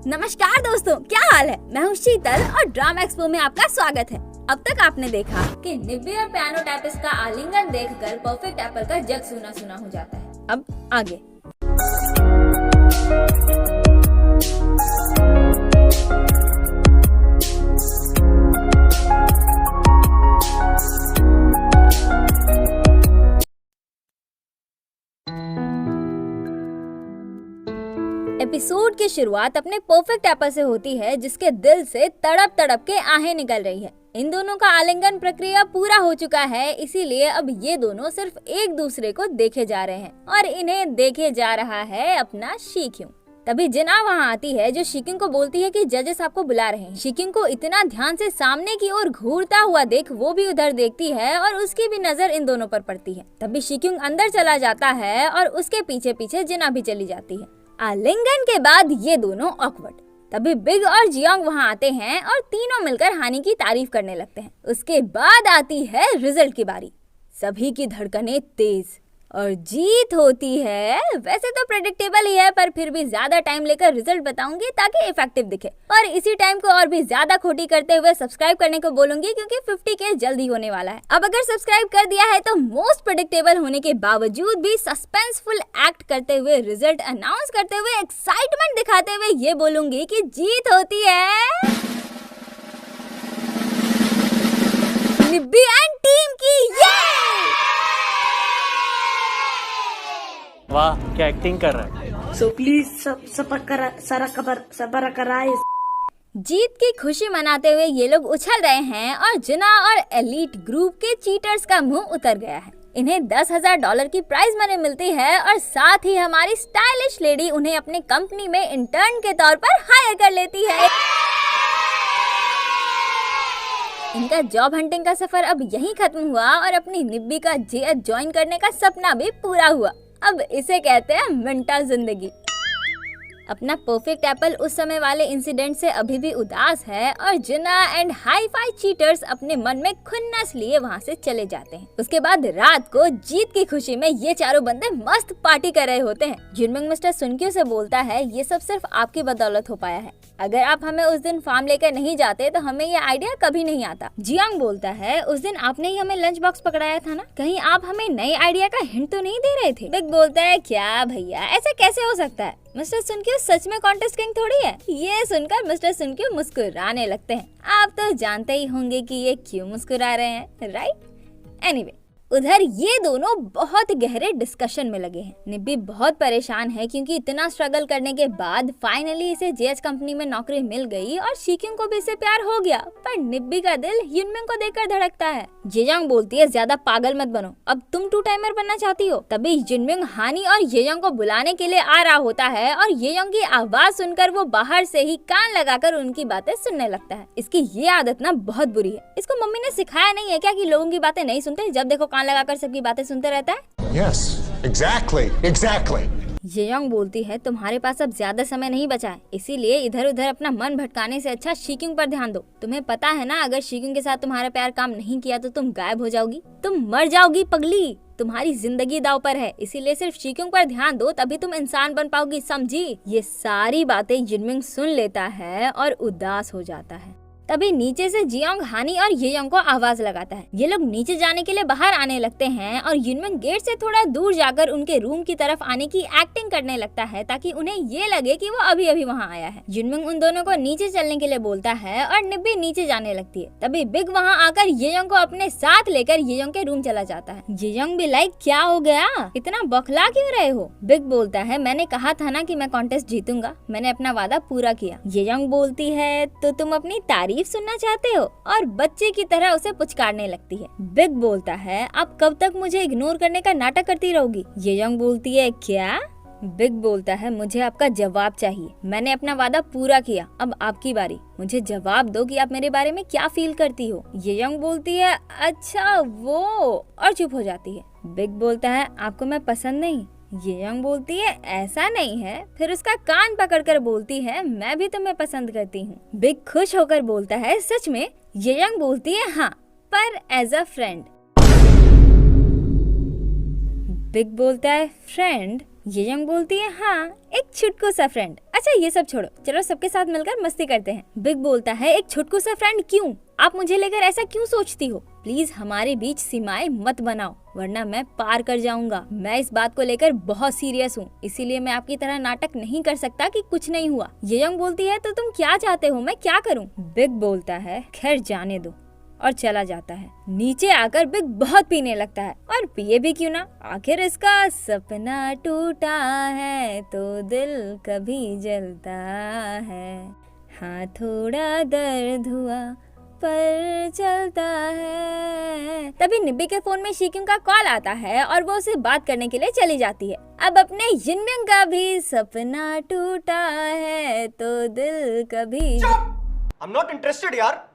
नमस्कार दोस्तों, क्या हाल है। मैं हूँ शीतल और ड्रामा एक्सपो में आपका स्वागत है। अब तक आपने देखा कि निब्बी और पियानो टैपिस्ट का आलिंगन देखकर परफेक्ट एप्पल का जग सुना सुना हो जाता है। अब आगे। एपिसोड की शुरुआत अपने परफेक्ट एप्पल से होती है, जिसके दिल से तड़प तड़प के आहें निकल रही है। इन दोनों का आलिंगन प्रक्रिया पूरा हो चुका है, इसीलिए अब ये दोनों सिर्फ एक दूसरे को देखे जा रहे हैं और इन्हें देखे जा रहा है अपना शीक्युंग। तभी जिना वहाँ आती है, जो शीक्युंग को बोलती है कि जजेस आपको बुला रहे हैं। शीक्युंग को इतना ध्यान से सामने की ओर घूरता हुआ देख वो भी उधर देखती है और उसकी भी नजर इन दोनों पर पड़ती है। तभी शीक्युंग अंदर चला जाता है और उसके पीछे पीछे जिना भी चली जाती है। आलिंगन के बाद ये दोनों ऑकवर्ड। तभी बिग और जियोंग वहाँ आते हैं और तीनों मिलकर हानि की तारीफ करने लगते हैं। उसके बाद आती है रिजल्ट की बारी। सभी की धड़कनें तेज और जीत होती है। वैसे तो प्रेडिक्टेबल ही है, पर फिर भी ज्यादा टाइम लेकर रिजल्ट बताऊंगी ताकि इफेक्टिव दिखे। और इसी टाइम को और भी ज्यादा खोटी करते हुए सब्सक्राइब करने को बोलूंगी, क्योंकि 50K जल्दी होने वाला है। अब अगर सब्सक्राइब कर दिया है तो मोस्ट प्रेडिक्टेबल होने के बावजूद भी सस्पेंसफुल एक्ट करते हुए, रिजल्ट अनाउंस करते हुए, एक्साइटमेंट दिखाते हुए ये बोलूंगी कि जीत होती है निब्बी एंड टीम की। वाह, क्या एक्टिंग कर रहा है। सो प्लीज सबर कराए। जीत की खुशी मनाते हुए ये लोग उछल रहे हैं और जिना और एलीट ग्रुप के चीटर्स का मुंह उतर गया है। इन्हें $10,000 की प्राइज मनी मिलती है और साथ ही हमारी स्टाइलिश लेडी उन्हें अपने कंपनी में इंटर्न के तौर पर हायर कर लेती है। इनका जॉब हंटिंग का सफर अब यहीं खत्म हुआ और अपनी निब्बी का जेएच ज्वाइन करने का सपना भी पूरा हुआ। अब इसे कहते हैं मिंटा जिंदगी। अपना परफेक्ट एप्पल उस समय वाले इंसिडेंट से अभी भी उदास है और जिना एंड हाई फाई चीटर्स अपने मन में खुन्नस लिए वहाँ से चले जाते हैं। उसके बाद रात को जीत की खुशी में ये चारों बंदे मस्त पार्टी कर रहे होते हैं। जिनमिंग मिस्टर सुनक्यू से बोलता है, ये सब सिर्फ आपकी बदौलत हो पाया है। अगर आप हमें उस दिन फार्म लेकर नहीं जाते तो हमें ये आइडिया कभी नहीं आता। जियांग बोलता है, उस दिन आपने ही हमें लंच बॉक्स पकड़ाया था ना, कहीं आप हमें नए आइडिया का हिंट तो नहीं दे रहे थे। बिग बोलता है, क्या भैया, ऐसा कैसे हो सकता है। मिस्टर सुनक्यू सच में कॉन्टेस्ट किंग थोड़ी है। ये सुनकर मिस्टर सुनक्यू मुस्कुराने लगते हैं। आप तो जानते ही होंगे कि ये क्यों मुस्कुरा रहे हैं, राइट। एनीवे, उधर ये दोनों बहुत गहरे डिस्कशन में लगे हैं। निब्बी बहुत परेशान है क्योंकि इतना स्ट्रगल करने के बाद फाइनली इसे जेएच कंपनी में नौकरी मिल गई और शीक्युंग को भी इससे प्यार हो गया। पर निब्बी का दिल युनमिंग को देखकर धड़कता है। येयोंग बोलती है, ज्यादा पागल मत बनो, अब तुम 2 टाइमर बनना चाहती हो। तभी युनमिंग हानी और येयोंग को बुलाने के लिए आ रहा होता है और येयोंग की आवाज सुनकर वो बाहर से ही कान लगाकर उनकी बातें सुनने लगता है। इसकी ये आदत ना बहुत बुरी है। इसको मम्मी ने सिखाया नहीं है क्या कि लोगों की बातें नहीं सुनते, जब देखो कान लगाकर सबकी बातें सुनते रहता है। Yes, exactly. येयोंग बोलती है, तुम्हारे पास अब ज्यादा समय नहीं बचा है, इसीलिए इधर उधर अपना मन भटकाने से अच्छा शीक्युंग पर ध्यान दो। तुम्हें पता है ना, अगर शीक्युंग के साथ तुम्हारा प्यार काम नहीं किया तो तुम गायब हो जाओगी, तुम मर जाओगी पगली, तुम्हारी जिंदगी दांव पर है। इसीलिए सिर्फ शीक्युंग पर ध्यान दो, तभी तुम इंसान बन पाओगी, समझी। ये सारी बातें युनमिंग सुन लेता है और उदास हो जाता है। तभी नीचे से जियोंग हानी और येयोंग को आवाज लगाता है। ये लोग नीचे जाने के लिए बाहर आने लगते हैं और युनमिंग गेट से थोड़ा दूर जाकर उनके रूम की तरफ आने की एक्टिंग करने लगता है ताकि उन्हें ये लगे कि वो अभी अभी वहाँ आया है। युनमिंग उन दोनों को नीचे चलने के लिए बोलता है और निब्बी नीचे जाने लगती है। तभी बिग वहाँ आकर येयोंग को अपने साथ लेकर येयोंग के रूम चला जाता है। येयोंग भी लाइक, क्या हो गया, इतना बौखला क्यों रहे हो। बिग बोलता है, मैंने कहा था ना कि मैं कॉन्टेस्ट जीतूंगा, मैंने अपना वादा पूरा किया। येयोंग बोलती है, तो तुम अपनी तारीफ सुनना चाहते हो, और बच्चे की तरह उसे पुचकारने लगती है। बिग बोलता है, आप कब तक मुझे इग्नोर करने का नाटक करती रहोगी। येयोंग बोलती है, क्या। बिग बोलता है, मुझे आपका जवाब चाहिए, मैंने अपना वादा पूरा किया, अब आपकी बारी, मुझे जवाब दो कि आप मेरे बारे में क्या फील करती हो। येयोंग बोलती है, अच्छा वो, और चुप हो जाती है। बिग बोलता है, आपको मैं पसंद नहीं। येयोंग बोलती है, ऐसा नहीं है। फिर उसका कान पकड़कर बोलती है, मैं भी तुम्हें पसंद करती हूँ। बिग खुश होकर बोलता है, सच में। येयोंग बोलती है, हाँ, पर एज अ फ्रेंड। बिग बोलता है, फ्रेंड। ये यंग बोलती है हाँ, एक छुटकू सा फ्रेंड। अच्छा ये सब छोड़ो, चलो सबके साथ मिलकर मस्ती करते हैं। बिग बोलता है एक छुटकू सा फ्रेंड क्यों? आप मुझे लेकर ऐसा क्यों सोचती हो? प्लीज हमारे बीच सीमाएं मत बनाओ, वरना मैं पार कर जाऊंगा। मैं इस बात को लेकर बहुत सीरियस हूँ, इसीलिए मैं आपकी तरह नाटक नहीं कर सकता कि कुछ नहीं हुआ। ये यंग बोलती है तो तुम क्या चाहते हो, मैं क्या करूँ? बिग बोलता है खैर जाने दो, और चला जाता है। नीचे आकर बिग बहुत पीने लगता है, और पिए भी क्यों ना, आखिर इसका सपना टूटा है तो दिल कभी जलता है। हाँ थोड़ा दर्द हुआ पर चलता है। तभी निब्बी के फोन में शीकिंग का कॉल आता है और वो उसे बात करने के लिए चली जाती है। अब अपने यिनमिंग का भी सपना टूटा है तो दिल कभी। I'm not interested यार,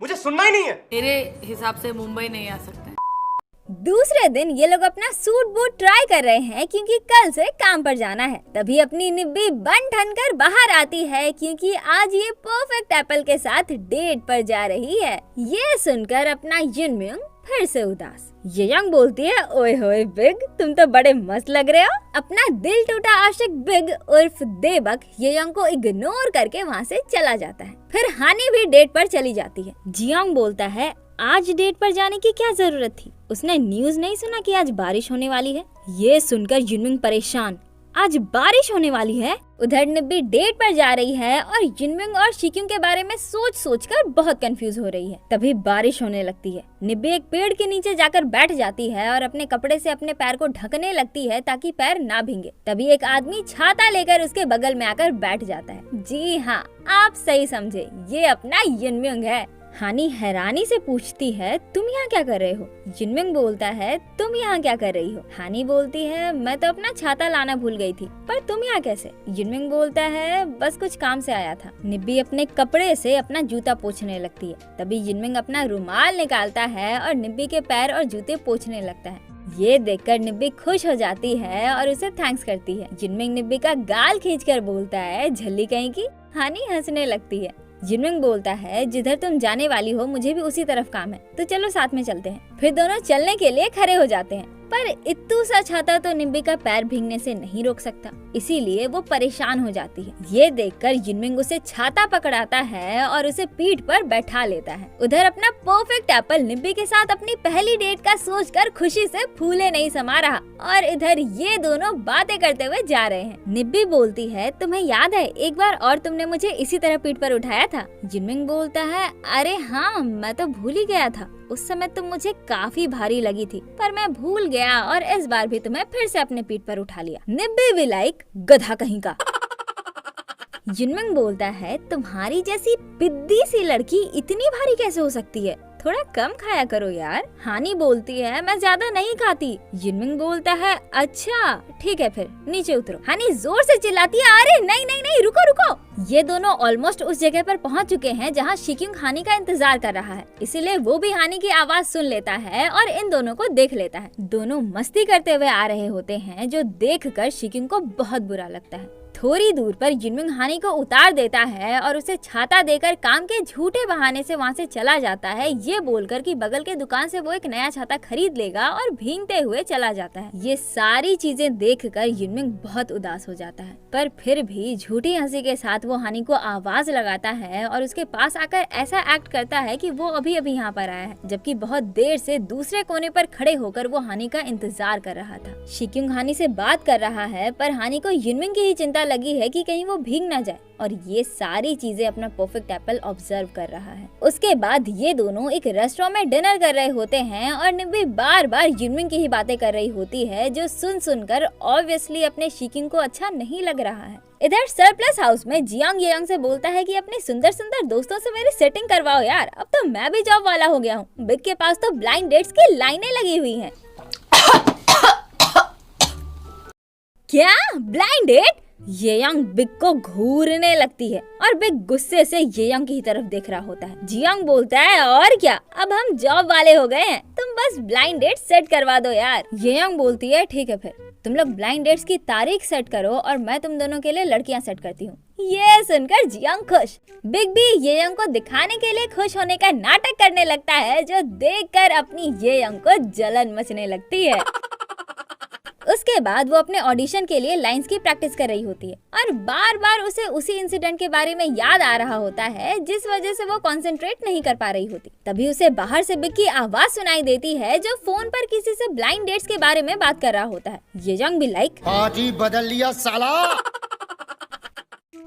मुझे सुनना ही नहीं है। मेरे हिसाब से मुंबई नहीं आ सकते। दूसरे दिन ये लोग अपना सूट बूट ट्राई कर रहे हैं क्योंकि कल से काम पर जाना है। तभी अपनी निब्बी बन ठन कर बाहर आती है क्योंकि आज ये परफेक्ट एप्पल के साथ डेट पर जा रही है। ये सुनकर अपना यिनमिंग फिर से उदास। ये यंग बोलती है ओए होए बिग, तुम तो बड़े मस्त लग रहे हो। अपना दिल टूटा आशिक बिग उर्फ देबक ये यंग को इग्नोर करके वहाँ से चला जाता है। फिर हानी भी डेट पर चली जाती है। जियांग बोलता है आज डेट पर जाने की क्या जरूरत थी? उसने न्यूज नहीं सुना कि आज बारिश होने वाली है? ये सुनकर यिनमिंग परेशान, आज बारिश होने वाली है? उधर निब्बी डेट पर जा रही है और यिनमिंग और शीकिंग के बारे में सोच सोच कर बहुत कंफ्यूज हो रही है। तभी बारिश होने लगती है। निब्बी एक पेड़ के नीचे जाकर बैठ जाती है और अपने कपड़े से अपने पैर को ढकने लगती है ताकि पैर ना भींगे। तभी एक आदमी छाता लेकर उसके बगल में आकर बैठ जाता है। जी हाँ, आप सही समझे, ये अपना यिनमिंग है। हानी हैरानी से पूछती है तुम यहाँ क्या कर रहे हो? यिनमिंग बोलता है तुम यहाँ क्या कर रही हो? हानी बोलती है मैं तो अपना छाता लाना भूल गई थी, पर तुम यहाँ कैसे? यिनमिंग बोलता है बस कुछ काम से आया था। निब्बी अपने कपड़े से अपना जूता पोंछने लगती है। तभी यिनमिंग अपना रुमाल निकालता है और निब्बी के पैर और जूते पोंछने लगता है। ये देखकर निब्बी खुश हो जाती है और उसे थैंक्स करती है। यिनमिंग निब्बी का गाल खींचकर बोलता है झल्ली कहीं की। हानी हंसने लगती है। यिनमिंग बोलता है जिधर तुम जाने वाली हो मुझे भी उसी तरफ काम है, तो चलो साथ में चलते हैं। फिर दोनों चलने के लिए खड़े हो जाते हैं, पर इत्तू सा छाता तो निब्बी का पैर भीगने से नहीं रोक सकता, इसीलिए वो परेशान हो जाती है। ये देखकर यिनमिंग उसे छाता पकड़ाता है और उसे पीठ पर बैठा लेता है। उधर अपना परफेक्ट एप्पल निब्बी के साथ अपनी पहली डेट का सोचकर खुशी से फूले नहीं समा रहा, और इधर ये दोनों बातें करते हुए जा रहे हैं। निब्बी बोलती है तुम्हें याद है एक बार और तुमने मुझे इसी तरह पीठ पर उठाया था? यिनमिंग बोलता है अरे हाँ, मैं तो भूल ही गया था, उस समय तुम मुझे काफी भारी लगी थी, पर मैं भूल गया और इस बार भी तुम्हें फिर से अपने पीठ पर उठा लिया। निब्बी भी लाइक गधा कहीं का। यिनमिंग बोलता है तुम्हारी जैसी पिद्दी सी लड़की इतनी भारी कैसे हो सकती है, थोड़ा कम खाया करो यार। हानी बोलती है मैं ज्यादा नहीं खाती। यिनमिंग बोलता है अच्छा ठीक है फिर नीचे उतरो। हानी जोर से चिल्लाती है अरे नहीं नहीं नहीं रुको रुको। ये दोनों ऑलमोस्ट उस जगह पर पहुंच चुके हैं जहां शीकिंग हानी का इंतजार कर रहा है, इसीलिए वो भी हानी की आवाज सुन लेता है और इन दोनों को देख लेता है। दोनों मस्ती करते हुए आ रहे होते हैं जो देखकर शीकिंग को बहुत बुरा लगता है। थोड़ी दूर पर यिनमिंग हानी को उतार देता है और उसे छाता देकर काम के झूठे बहाने से वहाँ से चला जाता है, ये बोलकर कि बगल के दुकान से वो एक नया छाता खरीद लेगा और भीगते हुए चला जाता है। ये सारी चीजें देखकर यिनमिंग बहुत उदास हो जाता है, पर फिर भी झूठी हंसी के साथ वो हानी को आवाज लगाता है और उसके पास आकर ऐसा एक्ट करता है कि वो अभी अभी यहाँ पर आया है, जबकि बहुत देर से दूसरे कोने पर खड़े होकर वो हानी का इंतजार कर रहा था। शीकिंग हानी से बात कर रहा है, पर हानी को यिनमिंग की ही चिंता लगी है कि कहीं वो भीग ना जाए, और ये सारी चीजें अपना परफेक्ट एप्पल ऑब्जर्व कर रहा है। उसके बाद ये दोनों एक रेस्टोरेंट में डिनर कर रहे होते हैं और निब्बी बार बार यिनमिंग की ही बातें कर रही होती है, जो सुन सुनकर ऑब्वियसली अपने शीकिंग को अच्छा नहीं लग रहा है। इधर सरप्लस हाउस में जियांग येयांग से बोलता है कि अपने सुंदर सुंदर दोस्तों से मेरी सेटिंग करवाओ यार, अब तो मैं भी जॉब वाला हो गया हूँ। बिग के पास तो ब्लाइंड डेट्स की लाइनें लगी हुई हैं। क्या ब्लाइंड डेट? येयांग बिग को घूरने लगती है और बिग गुस्से से येयांग की तरफ देख रहा होता है। जियांग बोलता है और क्या, अब हम जॉब वाले हो गए हैं, तुम बस ब्लाइंड डेट सेट करवा दो यार। येयांग बोलती है ठीक है फिर तुम लोग ब्लाइंड डेट्स की तारीख सेट करो और मैं तुम दोनों के लिए लड़कियां सेट करती हूँ। ये सुनकर जियांग खुश। बिग भी येयांग को दिखाने के लिए खुश होने का नाटक करने लगता है, जो देखकर अपनी येयांग को जलन मचने लगती है। उस उसके बाद वो अपने ऑडिशन के लिए लाइंस की प्रैक्टिस कर रही होती है और बार बार उसे उसी इंसिडेंट के बारे में याद आ रहा होता है जिस वजह से वो कंसंट्रेट नहीं कर पा रही होती। तभी उसे बाहर से बिग की आवाज सुनाई देती है जो फोन पर किसी से ब्लाइंड डेट्स के बारे में बात कर रहा होता है। ये जंग भी लाइक आज ही बदल लिया साला।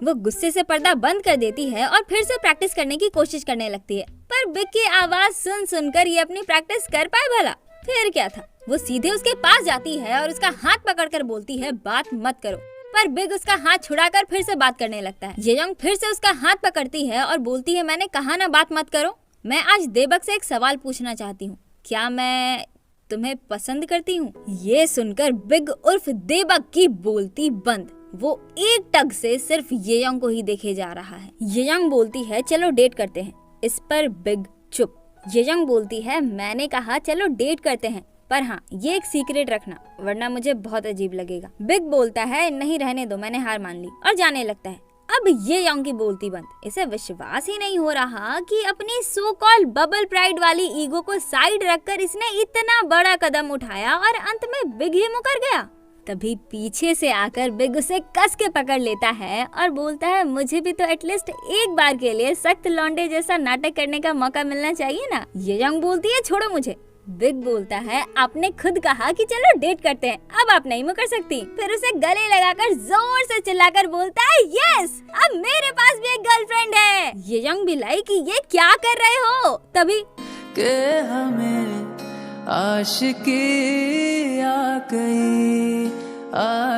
वो गुस्से से पर्दा बंद कर देती है और फिर से प्रैक्टिस करने की कोशिश करने लगती है, पर बिग की आवाज सुन सुनकर ये अपनी प्रैक्टिस कर पाए भला? फिर क्या था, वो सीधे उसके पास जाती है और उसका हाथ पकड़कर बोलती है बात मत करो, पर बिग उसका हाथ छुड़ाकर फिर से बात करने लगता है। येजोंग फिर से उसका हाथ पकड़ती है और बोलती है मैंने कहा ना बात मत करो। मैं आज देबक से एक सवाल पूछना चाहती हूँ, क्या मैं तुम्हें पसंद करती हूँ? ये सुनकर बिग उर्फ देबक की बोलती बंद। वो एक टक से सिर्फ येजोंग को ही देखे जा रहा है। येजोंग बोलती है चलो डेट करते हैं। इस पर बिग चुप। येजोंग बोलती है मैंने कहा चलो डेट करते हैं, पर हाँ ये एक सीक्रेट रखना वरना मुझे बहुत अजीब लगेगा। बिग बोलता है नहीं रहने दो, मैंने हार मान ली और जाने लगता है। अब येजोंग की बोलती बंद। इसे विश्वास ही नहीं हो रहा कि अपनी सो कॉल्ड बबल प्राइड वाली ईगो को साइड रखकर इसने इतना बड़ा कदम उठाया और अंत में बिग ही मुकर गया। तभी पीछे से आकर बिग उसे कस के पकड़ लेता है और बोलता है मुझे भी तो एटलीस्ट एक बार के लिए सख्त लौंडे जैसा नाटक करने का मौका मिलना चाहिए ना। येजोंग बोलती है छोड़ो मुझे। बिग बोलता है आपने खुद कहा कि चलो डेट करते हैं, अब आप नहीं मुकर सकती। फिर उसे गले लगाकर जोर से चिल्लाकर बोलता है यस, अब मेरे पास भी एक गर्लफ्रेंड है। येजोंग भी लाइक ये क्या कर रहे हो? तभी के हमें आशिकी आ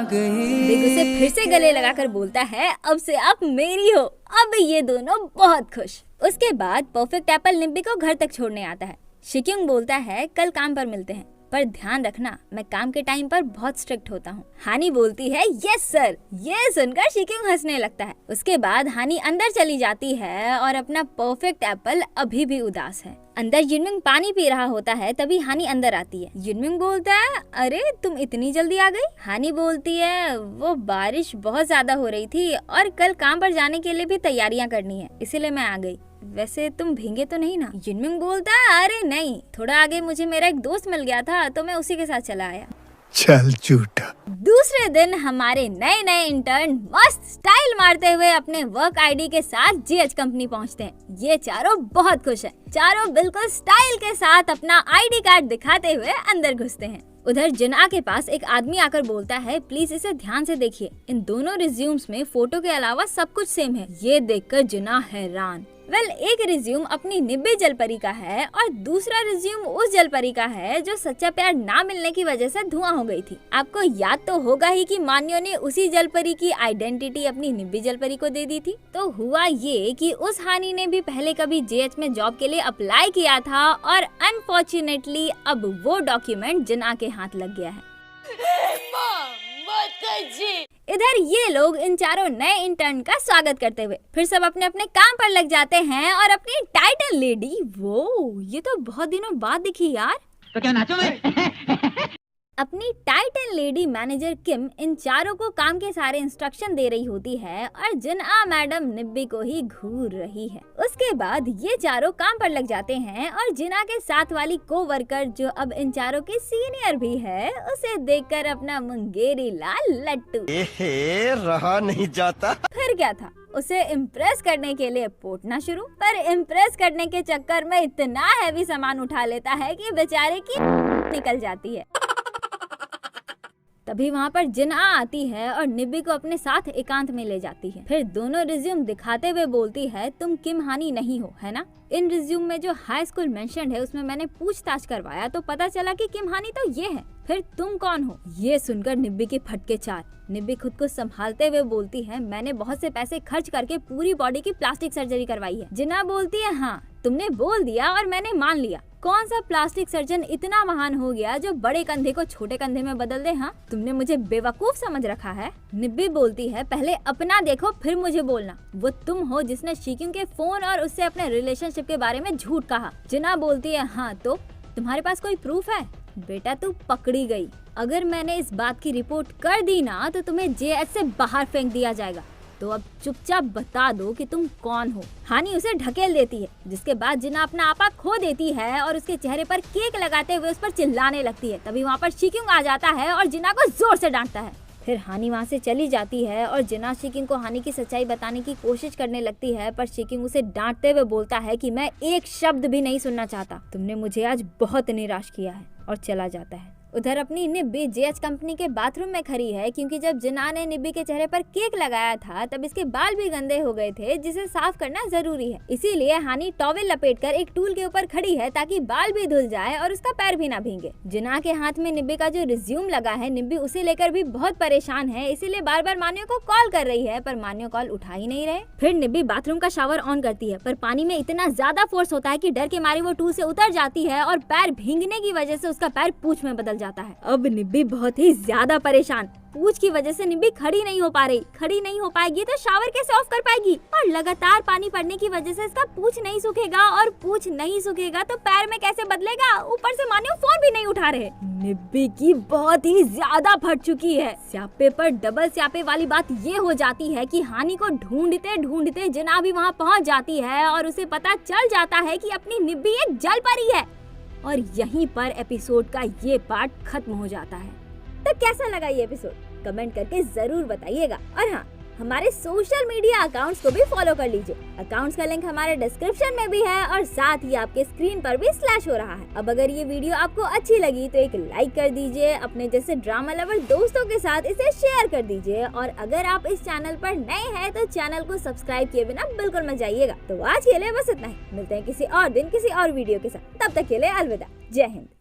गई। बिग उसे फिर से गले लगाकर बोलता है अब से आप मेरी हो। अब ये दोनों बहुत खुश। उसके बाद परफेक्ट एप्पल निब्बी को घर तक छोड़ने आता है। शिक्योंग बोलता है कल काम पर मिलते हैं, पर ध्यान रखना मैं काम के टाइम पर बहुत स्ट्रिक्ट होता हूँ। हानी बोलती है यस सर। ये सुनकर शिक्योंग हंसने लगता है। उसके बाद हानी अंदर चली जाती है और अपना परफेक्ट एप्पल अभी भी उदास है। अंदर युनमिंग पानी पी रहा होता है, तभी हानी अंदर आती है। युनमिंग बोलता है अरे तुम इतनी जल्दी आ गई? हानी बोलती है वो बारिश बहुत ज्यादा हो रही थी और कल काम पर जाने के लिए भी तैयारियां करनी है, इसीलिए मैं आ गई। वैसे तुम भीगे तो नहीं ना? युनमिंग बोलता है अरे नहीं, थोड़ा आगे मुझे मेरा एक दोस्त मिल गया था तो मैं उसी के साथ चला आया। चल झूठा। दूसरे दिन हमारे नए नए इंटर्न मस्त स्टाइल मारते हुए अपने वर्क आईडी के साथ जीएच कंपनी पहुंचते हैं। ये चारों बहुत खुश हैं। चारों बिल्कुल स्टाइल के साथ अपना आईडी कार्ड दिखाते हुए अंदर घुसते हैं। उधर जिना के पास एक आदमी आकर बोलता है प्लीज इसे ध्यान से देखिए, इन दोनों रिज्यूम्स में फोटो के अलावा सब कुछ सेम है। ये देखकर जिना हैरान। एक रिज्यूम अपनी निब्बी जलपरी का है और दूसरा रिज्यूम उस जलपरी का है जो सच्चा प्यार ना मिलने की वजह से धुआं हो गई थी। आपको याद तो होगा ही कि मान्यो ने उसी जलपरी की आइडेंटिटी अपनी निब्बी जलपरी को दे दी थी। तो हुआ ये कि उस हानी ने भी पहले कभी जेएच में जॉब के लिए अप्लाई किया था और अनफॉर्चुनेटली अब वो डॉक्यूमेंट जिना के हाथ लग गया है। इधर ये लोग इन चारों नए इंटर्न का स्वागत करते हुए फिर सब अपने अपने काम पर लग जाते हैं और अपनी टाइटल लेडी, वो ये तो बहुत दिनों बाद दिखी यार, तो क्या नाचो मैं? अपनी टाइटन लेडी मैनेजर किम इन चारों को काम के सारे इंस्ट्रक्शन दे रही होती है और जिना मैडम निब्बी को ही घूर रही है। उसके बाद ये चारों काम पर लग जाते हैं और जिना के साथ वाली कोवर्कर जो अब इन चारों की सीनियर भी है, उसे देखकर अपना मुंगेरी लाल लट्टू रहा नहीं जाता। फिर क्या था, उसे इम्प्रेस करने के लिए पोटना शुरू, पर इम्प्रेस करने के चक्कर में इतना हैवी सामान उठा लेता है कि बेचारे की निकल जाती है। तभी वहाँ पर जिना आती है और निब्बी को अपने साथ एकांत में ले जाती है। फिर दोनों रिज्यूम दिखाते हुए बोलती है तुम किम हानी नहीं हो, है ना? इन रिज्यूम में जो हाई स्कूल मेंशन्ड है उसमें मैंने पूछताछ करवाया तो पता चला कि किम हानी तो ये है, फिर तुम कौन हो? ये सुनकर निब्बी के फटके चार। निब्बी खुद को संभालते हुए बोलती है मैंने बहुत से पैसे खर्च करके पूरी बॉडी की प्लास्टिक सर्जरी करवाई है। जिना बोलती है हाँ तुमने बोल दिया और मैंने मान लिया। कौन सा प्लास्टिक सर्जन इतना महान हो गया जो बड़े कंधे को छोटे कंधे में बदल दे? हाँ, तुमने मुझे बेवकूफ समझ रखा है। निब्बी बोलती है पहले अपना देखो फिर मुझे बोलना। वो तुम हो जिसने शिक्योंग के फोन और उससे अपने रिलेशनशिप के बारे में झूठ कहा। जिना बोलती है हाँ तो तुम्हारे पास कोई प्रूफ है? बेटा तू पकड़ी गई। अगर मैंने इस बात की रिपोर्ट कर दी ना तो तुम्हें जेएच से बाहर फेंक दिया जाएगा। तो अब चुपचाप बता दो कि तुम कौन हो। हानि उसे ढकेल देती है, जिसके बाद जिना अपना आपा खो देती है और उसके चेहरे पर केक लगाते हुए उस पर चिल्लाने लगती है। तभी वहाँ पर शिक्युंग आ जाता है और जिना को जोर से डांटता है। फिर हानि वहाँ से चली जाती है और जिना शिक्युंग को हानि की सच्चाई बताने की कोशिश करने लगती है, पर शिक्युंग उसे डांटते हुए बोलता है कि मैं एक शब्द भी नहीं सुनना चाहता, तुमने मुझे आज बहुत निराश किया है, और चला जाता है। उधर अपनी निब्बी जेएच कंपनी के बाथरूम में खड़ी है, क्योंकि जब जिना ने निब्बी के चेहरे पर केक लगाया था तब इसके बाल भी गंदे हो गए थे, जिसे साफ करना जरूरी है। इसीलिए हानि टॉवेल लपेटकर एक टूल के ऊपर खड़ी है ताकि बाल भी धुल जाए और उसका पैर भी ना भीगे। जिना के हाथ में निब्बी का जो रिज्यूम लगा है, निब्बी उसे लेकर भी बहुत परेशान है, इसीलिए बार बार मान्यो को कॉल कर रही है, पर मान्यो कॉल उठा ही नहीं रहे। फिर निब्बी बाथरूम का शावर ऑन करती है, पर पानी में इतना ज्यादा फोर्स होता है कि डर के मारे वो टूल से उतर जाती है और पैर भीगने की वजह से उसका पैर पूंछ में बदल जाता है। अब निब्बी बहुत ही ज्यादा परेशान, पूंछ की वजह से निब्बी खड़ी नहीं हो पाएगी तो शावर कैसे ऑफ कर पाएगी, और लगातार पानी पड़ने की वजह से इसका पूंछ नहीं सूखेगा, और पूंछ नहीं सूखेगा तो पैर में कैसे बदलेगा। ऊपर से मान्यो फोन भी नहीं उठा रहे। निब्बी की बहुत ही ज्यादा फट चुकी है। स्यापे पर डबल स्यापे वाली बात ये हो जाती है कि हानि को ढूंढते ढूंढते जिना भी वहाँ पहुँच जाती है और उसे पता चल जाता है कि अपनी निब्बी एक जल परी है। और यहीं पर एपिसोड का ये पार्ट खत्म हो जाता है। तो कैसा लगा ये एपिसोड, कमेंट करके जरूर बताइएगा। और हाँ, हमारे सोशल मीडिया अकाउंट्स को भी फॉलो कर लीजिए। अकाउंट्स का लिंक हमारे डिस्क्रिप्शन में भी है और साथ ही आपके स्क्रीन पर भी स्लैश हो रहा है। अब अगर ये वीडियो आपको अच्छी लगी तो एक लाइक कर दीजिए, अपने जैसे ड्रामा लवर दोस्तों के साथ इसे शेयर कर दीजिए, और अगर आप इस चैनल पर नए हैं तो चैनल को सब्सक्राइब किए बिना बिल्कुल मत जाइएगा। तो आज के लिए बस इतना ही, मिलते हैं किसी और दिन किसी और वीडियो के साथ। तब तक के लिए अलविदा, जय हिंद।